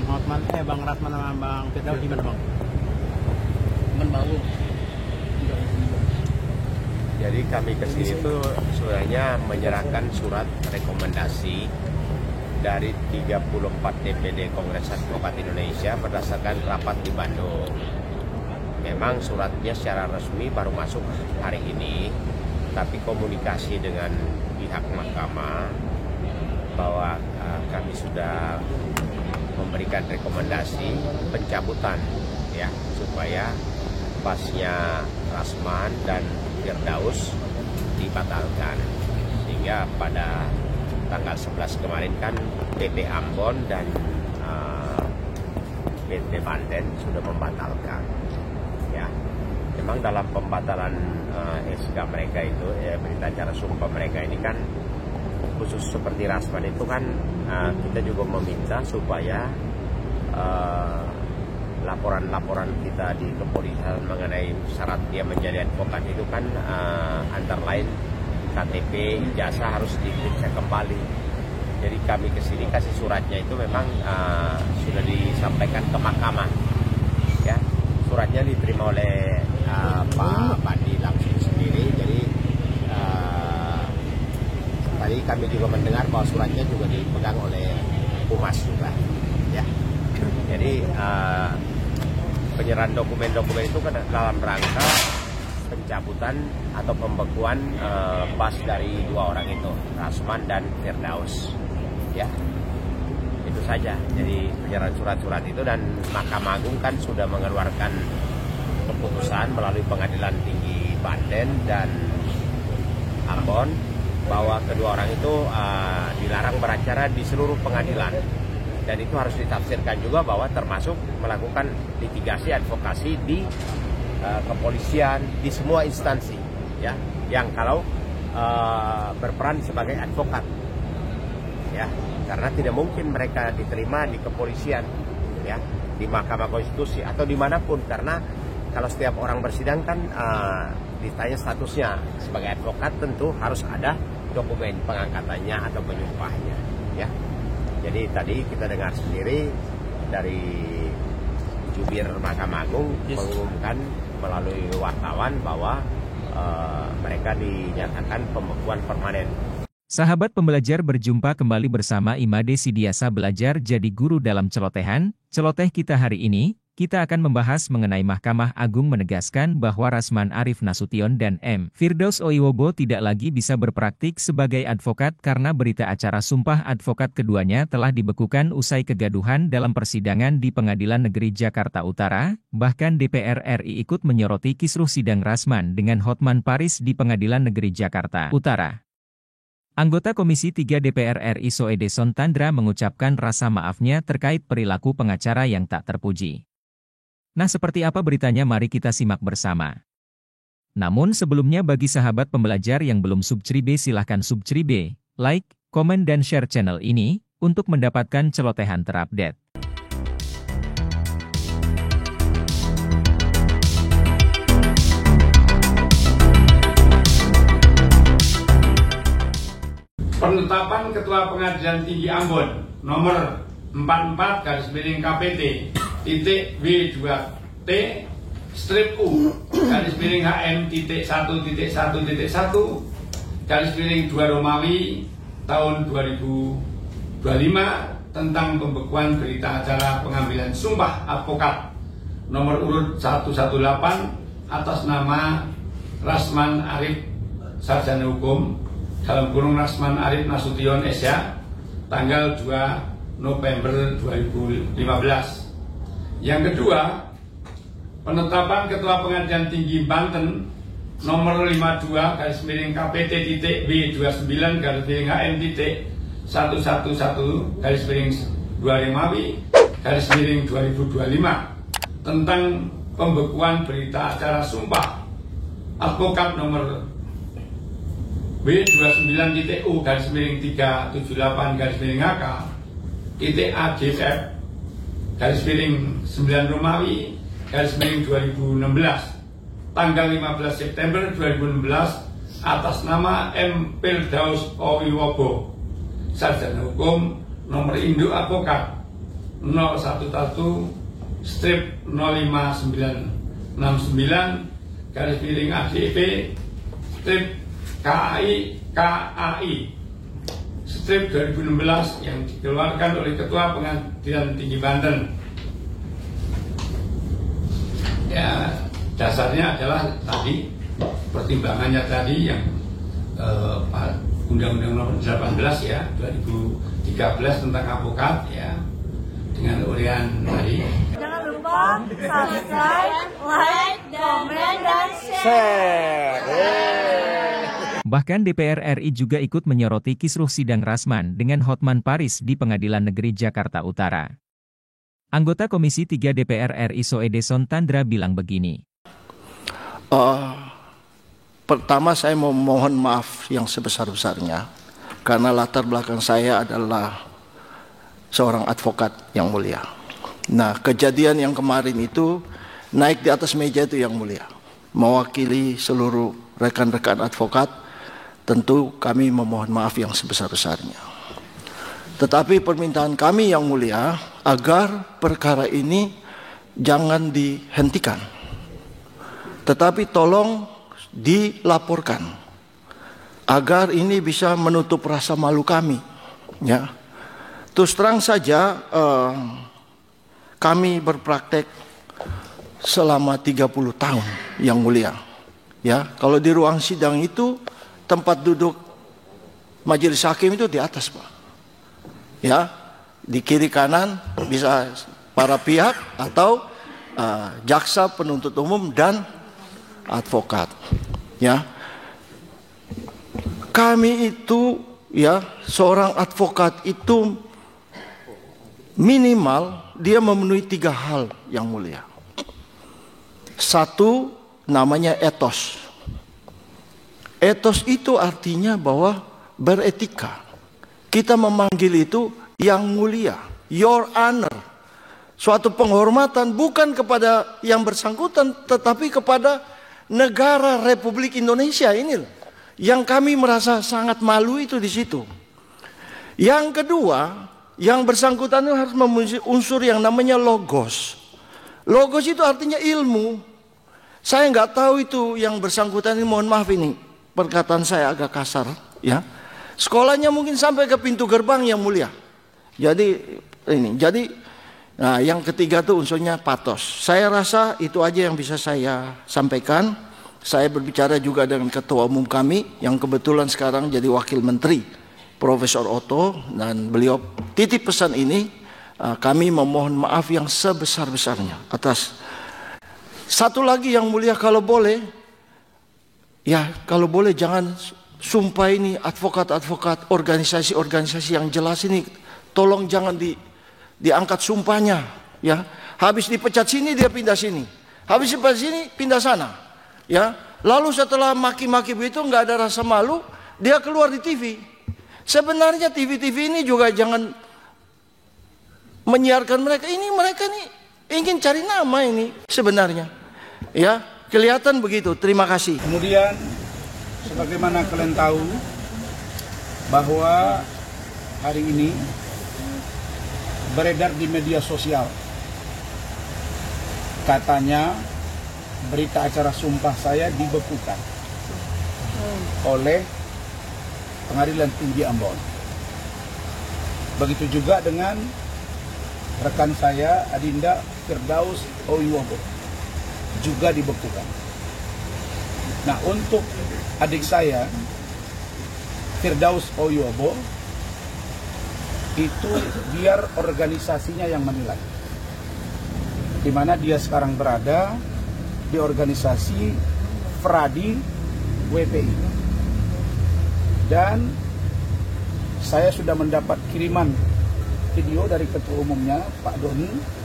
Bang Rasman sama Bang Firdaus gimana Bang? Jadi kami ke sini itu sebenarnya menyerahkan surat rekomendasi dari 34 DPD Kongres Advokat Indonesia berdasarkan rapat di Bandung. Memang suratnya secara resmi baru masuk hari ini, tapi komunikasi dengan pihak mahkamah bahwa kami sudah memberikan rekomendasi pencabutan ya, supaya pasnya Rasman dan Firdaus dibatalkan, sehingga pada tanggal 11 kemarin kan BP Ambon dan BP Banten sudah membatalkan ya. Memang dalam pembatalan SK mereka itu berita acara sumpah mereka ini kan khusus seperti Rasman itu kan kita juga meminta supaya laporan-laporan kita di kepolisian mengenai syarat dia menjadi advokat itu kan antara lain KTP, ijazah harus diperiksa kembali. Jadi kami kesini kasih suratnya itu memang sudah disampaikan ke mahkamah. Ya, suratnya diterima oleh Pak Bandi langsung sendiri. Jadi tadi kami juga mendengar bahwa suratnya juga dipegang oleh Humas juga. Ya, jadi penyerahan dokumen-dokumen itu kan dalam rangka pencabutan atau pembekuan pas dari dua orang itu, Rasman dan Firdaus. Ya, itu saja. Jadi penyerahan surat-surat itu, dan Mahkamah Agung kan sudah mengeluarkan keputusan melalui Pengadilan Tinggi Banten dan Ambon bahwa kedua orang itu dilarang beracara di seluruh pengadilan. Dan itu harus ditafsirkan juga bahwa termasuk melakukan litigasi advokasi di kepolisian, di semua instansi ya, yang kalau berperan sebagai advokat ya, karena tidak mungkin mereka diterima di kepolisian ya, di Mahkamah Konstitusi atau dimanapun, karena kalau setiap orang bersidang kan ditanya statusnya sebagai advokat, tentu harus ada dokumen pengangkatannya atau penyumpahnya ya. Jadi tadi kita dengar sendiri dari jubir Mahkamah Agung mengumumkan melalui wartawan bahwa mereka dinyatakan pembekuan permanen. Sahabat pembelajar, berjumpa kembali bersama Imade Sidiasa Belajar Jadi Guru dalam celotehan. Celoteh kita hari ini, kita akan membahas mengenai Mahkamah Agung menegaskan bahwa Rasman Arif Nasution dan M. Firdaus Oiwobo tidak lagi bisa berpraktik sebagai advokat karena berita acara sumpah advokat keduanya telah dibekukan usai kegaduhan dalam persidangan di Pengadilan Negeri Jakarta Utara. Bahkan DPR RI ikut menyoroti kisruh sidang Rasman dengan Hotman Paris di Pengadilan Negeri Jakarta Utara. Anggota Komisi 3 DPR RI Soedeson Tandra mengucapkan rasa maafnya terkait perilaku pengacara yang tak terpuji. Nah, seperti apa beritanya, mari kita simak bersama. Namun sebelumnya, bagi sahabat pembelajar yang belum subscribe, silahkan subscribe, like, komen dan share channel ini untuk mendapatkan celotehan terupdate. Penetapan Ketua Pengadilan Tinggi Ambon nomor 44/KPT.W2T strip U /HM.1.1.1/2 Romawi tahun 2025 tentang pembekuan berita acara pengambilan sumpah advokat nomor urut 118 atas nama Rasman Arif Sarjana Hukum dalam kurung Rasman Arif Nasution SH tanggal 2 November 2015. Yang kedua, penetapan Ketua Pengadilan Tinggi Banten nomor 52/KPT.B29/HM.111/2 Romawi/2025 tentang pembekuan berita acara sumpah advokat nomor B29.U/378/HK AGF/9 Romawi/2016 tanggal 15 September 2016 atas nama M. Firdaus Oiwobo, Sarjana Hukum, nomor induk advokat 1/09/2016 yang dikeluarkan oleh Ketua Pengadilan Tinggi Banten. Ya, dasarnya adalah tadi pertimbangannya tadi yang Undang-Undang Nomor 18 ya 2013 tentang advokat ya, dengan uraian tadi. Jangan lupa subscribe, like, komen, dan share. Bahkan DPR RI juga ikut menyoroti kisruh sidang Rasman dengan Hotman Paris di Pengadilan Negeri Jakarta Utara. Anggota Komisi 3 DPR RI Soedeson Tandra bilang begini. Pertama saya mau mohon maaf yang sebesar-besarnya karena latar belakang saya adalah seorang advokat yang mulia. Nah, kejadian yang kemarin itu naik di atas meja itu yang mulia. Mewakili seluruh rekan-rekan advokat, tentu kami memohon maaf yang sebesar-besarnya. Tetapi permintaan kami yang mulia agar perkara ini jangan dihentikan. Tetapi tolong dilaporkan agar ini bisa menutup rasa malu kami. Ya. Terus terang saja kami berpraktek selama 30 tahun yang mulia. Ya, kalau di ruang sidang itu tempat duduk majelis hakim itu di atas, Pak. Ya, di kiri kanan bisa para pihak atau jaksa penuntut umum dan advokat. Ya, kami itu ya seorang advokat itu minimal dia memenuhi 3 hal yang mulia. Satu namanya etos. Etos itu artinya bahwa beretika. Kita memanggil itu yang mulia, your honor. Suatu penghormatan bukan kepada yang bersangkutan, tetapi kepada negara Republik Indonesia ini. Yang kami merasa sangat malu itu di situ. Yang kedua, yang bersangkutan itu harus memenuhi unsur yang namanya logos. Logos itu artinya ilmu. Saya nggak tahu itu yang bersangkutan ini, mohon maaf ini perkataan saya agak kasar ya. Sekolahnya mungkin sampai ke pintu gerbang yang mulia. Jadi nah, yang ketiga tuh unsurnya patos. Saya rasa itu aja yang bisa saya sampaikan. Saya berbicara juga dengan ketua umum kami yang kebetulan sekarang jadi wakil menteri, Profesor Otto, dan beliau titip pesan ini. Kami memohon maaf yang sebesar-besarnya atas. Satu lagi yang mulia, kalau boleh, ya kalau boleh jangan sumpah ini advokat-advokat, organisasi-organisasi yang jelas ini, tolong jangan diangkat sumpahnya, ya. Habis dipecat sini dia pindah sini, habis dipecat sini pindah sana, ya. Lalu setelah maki-maki begitu nggak ada rasa malu, dia keluar di TV. Sebenarnya TV-TV ini juga jangan menyiarkan mereka nih ingin cari nama ini sebenarnya. Ya, kelihatan begitu. Terima kasih. Kemudian, sebagaimana kalian tahu bahwa hari ini beredar di media sosial, katanya berita acara sumpah saya dibekukan oleh Pengadilan Tinggi Ambon. Begitu juga dengan rekan saya Adinda Firdaus Owiwobo juga dibekukan. Nah, untuk adik saya Firdaus Owiwobo itu biar organisasinya yang menilai, di mana dia sekarang berada di organisasi Fradi WPI, dan saya sudah mendapat kiriman video dari ketua umumnya Pak Doni,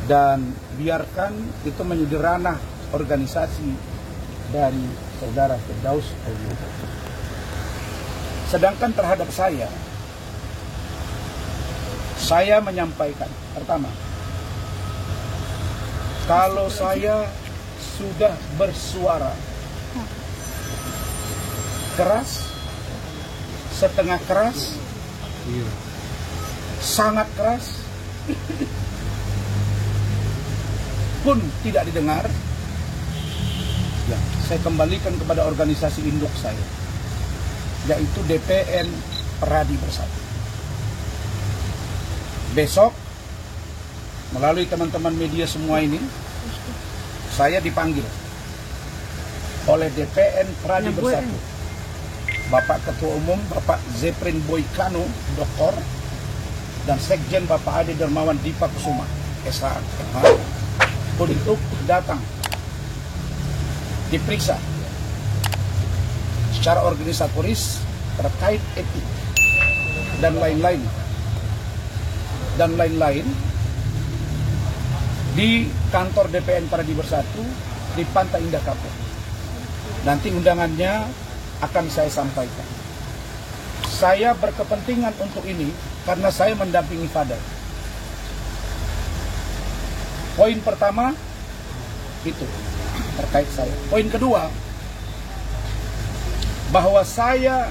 dan biarkan itu menjadi ranah organisasi dari saudara Firdaus Owiwobo. Sedangkan terhadap saya menyampaikan, pertama, kalau saya sudah bersuara keras, setengah keras, sangat keras, pun tidak didengar, ya, saya kembalikan kepada organisasi induk saya, yaitu DPN Pradi Bersatu. Besok, melalui teman-teman media semua ini, saya dipanggil oleh DPN Pradi Bersatu, Bapak Ketua Umum, Bapak Zeprin Boykano, Doktor, dan Sekjen Bapak Ade Dermawan Dipa Kusuma, SH, untuk datang diperiksa secara organisatoris terkait etik dan lain-lain di kantor DPN Pradi Bersatu di Pantai Indah Kapuk. Nanti undangannya akan saya sampaikan. Saya berkepentingan untuk ini karena saya mendampingi Fadel. Poin pertama itu terkait saya. Poin kedua, bahwa saya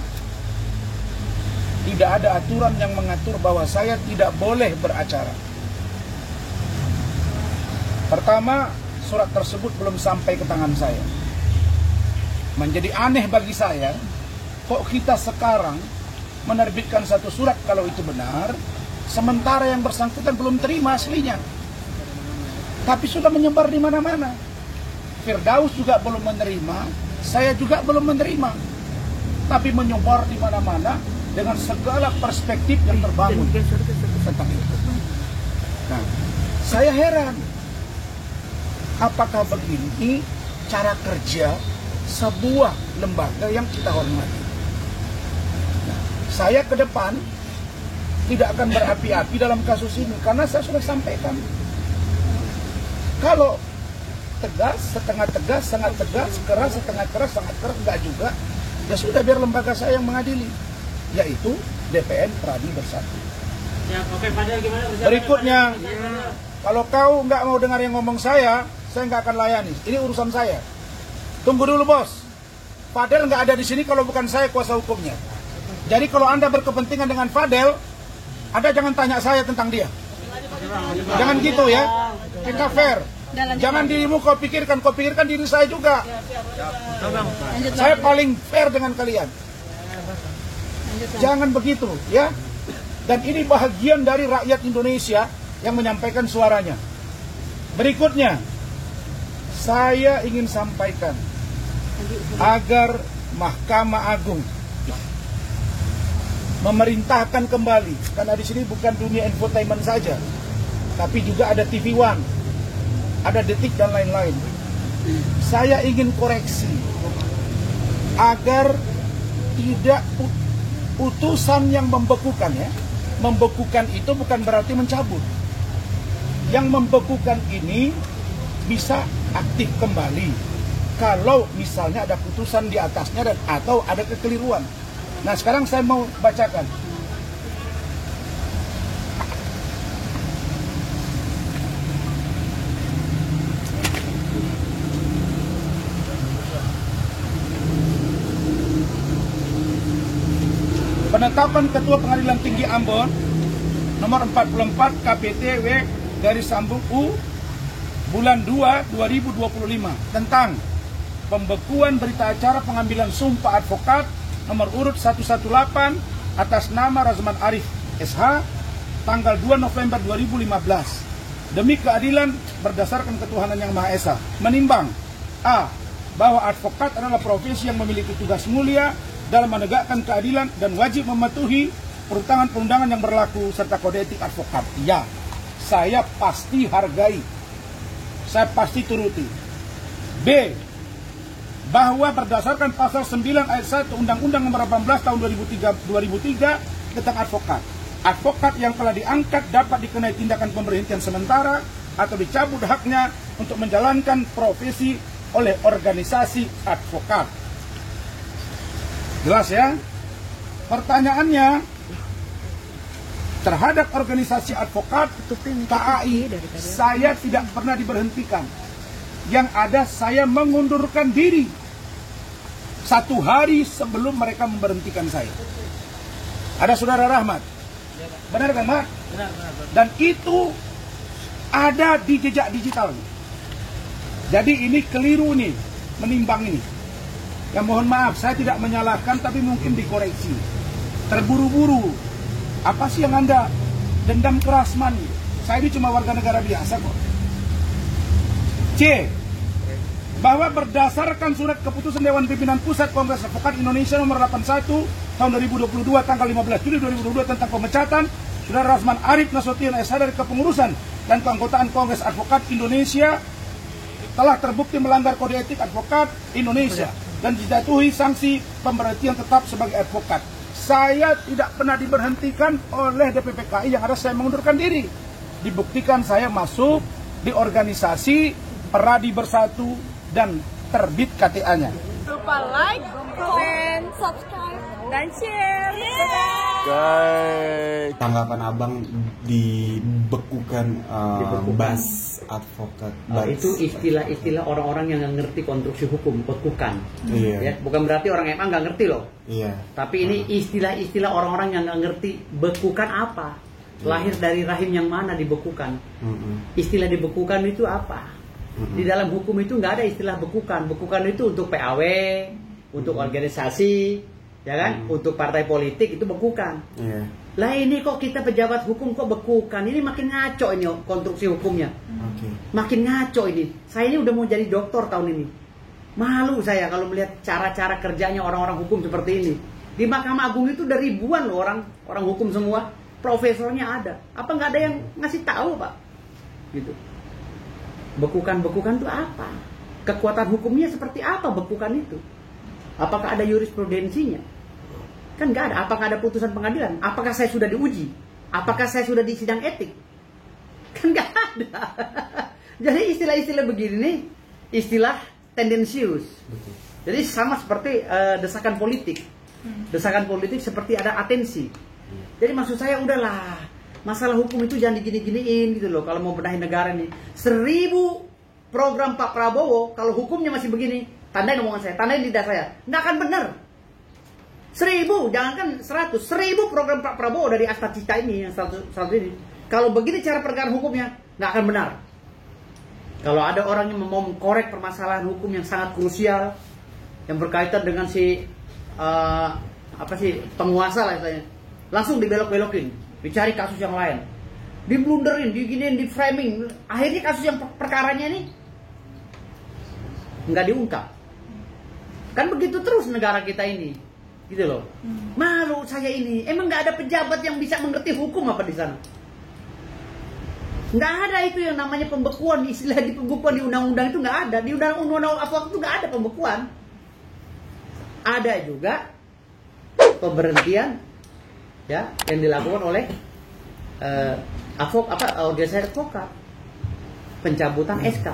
tidak ada aturan yang mengatur bahwa saya tidak boleh beracara. Pertama, surat tersebut belum sampai ke tangan saya. Menjadi aneh bagi saya, kok kita sekarang menerbitkan satu surat kalau itu benar, sementara yang bersangkutan belum terima aslinya. Tapi sudah menyebar di mana-mana. Firdaus juga belum menerima, saya juga belum menerima. Tapi menyebar di mana-mana dengan segala perspektif yang terbangun tentang itu. Nah, saya heran. Apakah begini cara kerja sebuah lembaga yang kita hormati? Nah, saya ke depan tidak akan berapi-api dalam kasus ini karena saya sudah sampaikan. Kalau tegas, setengah tegas, sangat tegas, keras, setengah keras, sangat keras, enggak juga. Ya sudah, biar lembaga saya yang mengadili, yaitu DPN Pradi Bersatu. Ya, oke, Fadel, gimana? Berikutnya, kalau kau nggak mau dengar yang ngomong saya nggak akan layani. Ini urusan saya. Tunggu dulu, bos. Fadel nggak ada di sini kalau bukan saya kuasa hukumnya. Jadi kalau Anda berkepentingan dengan Fadel, Anda jangan tanya saya tentang dia. Jangan gitu ya. Kita fair. Jangan dirimu kau pikirkan diri saya juga. Saya paling fair dengan kalian. Jangan begitu ya. Dan ini bahagian dari rakyat Indonesia yang menyampaikan suaranya. Berikutnya, saya ingin sampaikan agar Mahkamah Agung memerintahkan kembali, karena di sini bukan dunia infotainment saja, tapi juga ada TV One, ada Detik dan lain-lain. Saya ingin koreksi agar tidak putusan yang membekukan ya. Membekukan itu bukan berarti mencabut. Yang membekukan ini bisa aktif kembali kalau misalnya ada putusan di atasnya dan atau ada kekeliruan. Nah, sekarang saya mau bacakan. Penetapan Ketua Pengadilan Tinggi Ambon nomor 44 KPTW garis sambung U bulan 2 2025 tentang pembekuan berita acara pengambilan sumpah advokat nomor urut 118 atas nama Razman Arif SH tanggal 2 November 2015 demi keadilan berdasarkan ketuhanan yang Maha Esa, menimbang A. bahwa advokat adalah profesi yang memiliki tugas mulia dalam menegakkan keadilan dan wajib mematuhi perundangan-perundangan yang berlaku serta kode etik advokat. Ya, saya pasti hargai, saya pasti turuti. B. bahwa berdasarkan pasal 9 ayat 1 Undang-Undang nomor 18 tahun 2003 tentang advokat, advokat yang telah diangkat dapat dikenai tindakan pemberhentian sementara atau dicabut haknya untuk menjalankan profesi oleh organisasi advokat. Jelas ya? Pertanyaannya, terhadap organisasi advokat KAI, saya tidak pernah diberhentikan. Yang ada saya mengundurkan diri 1 hari sebelum mereka memberhentikan saya. Ada Saudara Rahmat, Benar kan, Mak? Benar. Dan itu ada di jejak digital. Jadi ini keliru nih, menimbang ini. Ya mohon maaf, saya tidak menyalahkan, tapi mungkin dikoreksi. Terburu-buru. Apa sih yang Anda dendam ke Rasman? Saya ini cuma warga negara biasa kok. C. Bahwa berdasarkan surat keputusan Dewan Pimpinan Pusat Kongres Advokat Indonesia nomor 81 tahun 2022 tanggal 15 Juli 2022 tentang pemecatan Saudara Rasman Arief Nasution SH dari kepengurusan dan keanggotaan Kongres Advokat Indonesia telah terbukti melanggar kode etik advokat Indonesia dan dijatuhi sanksi pemberhentian tetap sebagai advokat. Saya tidak pernah diberhentikan oleh DPPKI, yang ada saya mengundurkan diri. Dibuktikan saya masuk di organisasi Peradi Bersatu dan terbit KTA-nya. Lupa like, comment, subscribe, dan share. Guys, Tanggapan abang dibekukan bas advokat. Itu istilah-istilah orang-orang yang nggak ngerti konstruksi hukum, bekukan. Iya. Ya, bukan berarti orang emang nggak ngerti loh. Iya. Tapi ini istilah-istilah orang-orang yang nggak ngerti bekukan apa. Lahir dari rahim yang mana dibekukan. Istilah dibekukan itu apa? Di dalam hukum itu nggak ada istilah bekukan. Bekukan itu untuk PAW, untuk organisasi, ya kan? Untuk partai politik itu bekukan. Iya. Lah ini kok kita pejabat hukum kok bekukan? Ini makin ngaco ini konstruksi hukumnya. Makin ngaco ini. Saya ini udah mau jadi doktor tahun ini. Malu saya kalau melihat cara-cara kerjanya orang-orang hukum seperti ini. Di Mahkamah Agung itu ada ribuan loh orang hukum semua. Profesornya ada. Apa nggak ada yang ngasih tahu, Pak? Gitu. Bekukan-bekukan itu apa? Kekuatan hukumnya seperti apa bekukan itu? Apakah ada jurisprudensinya? Kan nggak ada. Apakah ada putusan pengadilan? Apakah saya sudah diuji? Apakah saya sudah di sidang etik? Kan nggak ada. Jadi istilah-istilah begini nih, istilah tendensius. Jadi sama seperti desakan politik. Desakan politik seperti ada atensi. Jadi maksud saya udahlah, masalah hukum itu jangan digini-giniin gitu loh. Kalau mau benahi negara nih, 1000 program Pak Prabowo, kalau hukumnya masih begini, tandain omongan saya, tandain lidah saya, nggak akan benar. 1000, jangankan 100, 1000 program Pak Prabowo dari Asta Cita ini, yang satu ini, kalau begini cara penegakan hukumnya, nggak akan benar. Kalau ada orang yang mau mengkorek permasalahan hukum yang sangat krusial, yang berkaitan dengan si penguasa lah istilahnya, langsung dibelok-belokin, dicari kasus yang lain, diblunderin, diginiin, di framing, akhirnya kasus yang perkaranya ini nggak diungkap. Kan begitu terus negara kita ini, gitu loh. Malu saya ini, emang nggak ada pejabat yang bisa mengerti hukum apa di sana? Nggak ada itu yang namanya pembekuan, istilah di pembekuan di undang-undang itu nggak ada, di undang-undang apa itu nggak ada pembekuan. Ada juga pemberhentian ya yang dilakukan oleh organisasi advokat, pencabutan SK.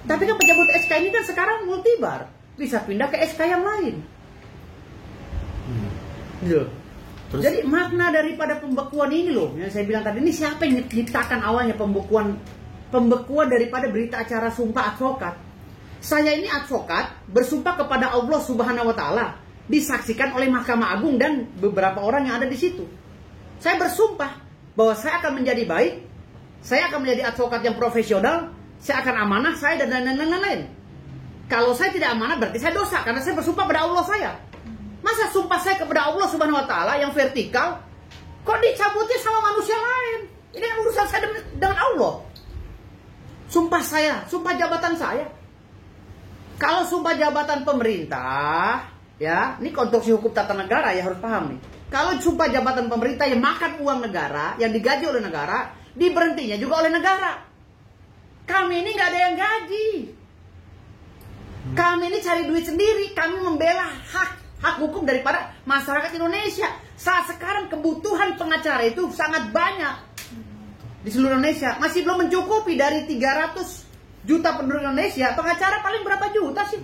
Tapi kan pencabut SK ini kan sekarang multibar, bisa pindah ke SK yang lain. Gitu. Jadi makna daripada pembekuan ini loh, yang saya bilang tadi, ini siapa yang menciptakan awalnya pembekuan daripada berita acara sumpah advokat. Saya ini advokat bersumpah kepada Allah Subhanahu wa taala, disaksikan oleh Mahkamah Agung dan beberapa orang yang ada di situ. Saya bersumpah bahwa saya akan menjadi baik, saya akan menjadi advokat yang profesional, saya akan amanah, saya dan lain-lain. Kalau saya tidak amanah berarti saya dosa, karena saya bersumpah pada Allah saya. Masa sumpah saya kepada Allah Subhanahu wa taala yang vertikal kok dicabutnya sama manusia lain? Ini kan urusan saya dengan Allah. Sumpah saya, sumpah jabatan saya. Kalau sumpah jabatan pemerintah, ya, ini konstruksi hukum tata negara ya, harus paham nih. Kalau sumpah jabatan pemerintah yang makan uang negara, yang digaji oleh negara, diberhentinya juga oleh negara. Kami ini nggak ada yang gaji. Kami ini cari duit sendiri. Kami membela hak hukum daripada masyarakat Indonesia. Saat sekarang kebutuhan pengacara itu sangat banyak di seluruh Indonesia. Masih belum mencukupi. Dari 300 juta penduduk Indonesia, pengacara paling berapa juta sih?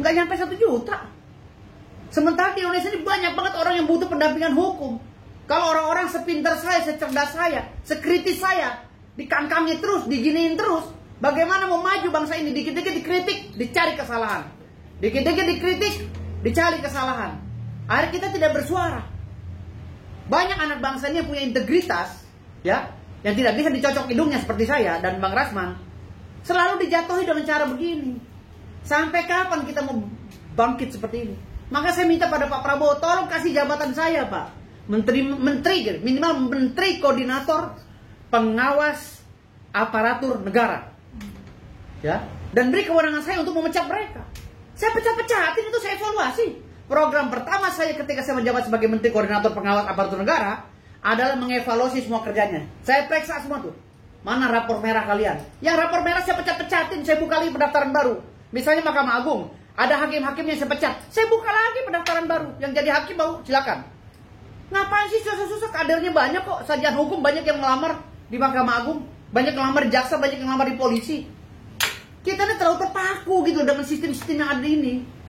Nggak nyampe 1 juta. Sementara di Indonesia ini banyak banget orang yang butuh pendampingan hukum. Kalau orang-orang sepintar saya, secerdas saya, sekritis saya, dikangkangi terus, diginiin terus, bagaimana mau maju bangsa ini? Dikit-dikit dikritik, dicari kesalahan. Dikit-dikit dikritik, dicari kesalahan. Akhirnya kita tidak bersuara. Banyak anak bangsa ini yang punya integritas, ya, yang tidak bisa dicocok hidungnya seperti saya dan Bang Rasman, selalu dijatuhi dengan cara begini. Sampai kapan kita mau bangkit seperti ini? Maka saya minta pada Pak Prabowo, tolong kasih jabatan saya, Pak. Menteri, minimal menteri koordinator pengawas aparatur negara. Ya, dan beri kewenangan saya untuk memecat mereka. Saya pecah-pecatin itu, saya evaluasi. Program pertama saya ketika saya menjabat sebagai menteri koordinator pengawas aparatur negara adalah mengevaluasi semua kerjanya. Saya periksa semua tuh. Mana rapor merah kalian? Yang rapor merah saya pecat-pecatin, saya buka lagi pendaftaran baru. Misalnya Mahkamah Agung, ada hakim-hakim yang saya pecat, saya buka lagi pendaftaran baru. Yang jadi hakim mau silakan. Ngapain sih susah-susah? Kadernya banyak kok, sarjana hukum banyak yang melamar di Mahkamah Agung, banyak yang melamar di jaksa, banyak yang melamar di polisi. Kita ini terlalu terpaku gitu dengan sistem-sistem yang ada ini.